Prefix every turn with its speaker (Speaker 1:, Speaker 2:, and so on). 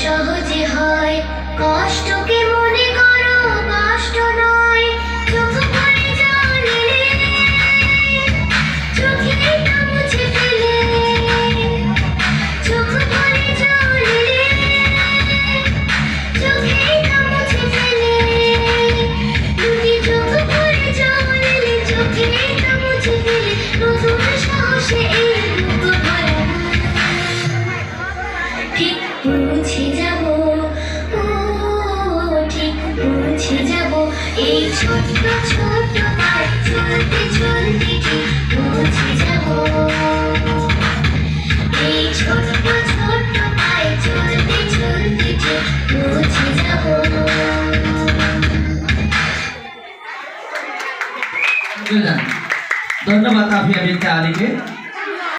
Speaker 1: সহজে হয়, কষ্টকে মনে করো কষ্ট নয়। চোখ ভরে জল এলে চোখেটা মুছে ফেলে, চোখ ভরে জল এলে চোখেটা মুছে ফেলে, দুটি চোখ ভরে জল এলে চোখেটা মুছে ফেলে, নতুন সাহসে এই বুক ভরা ঠিক পৌঁছে যাব, ও ঠিক পৌঁছে যাব। এই ছোট্ট ছোট্ট পায়ে চলতে চলতে ঠিক পৌঁছে যাব, এই ছোট্ট ছোট্ট পায়ে চলতে চলতে ঠিক পৌঁছে যাব।
Speaker 2: ধন্যবাদ কাফিয়া বিনতে আলীকে।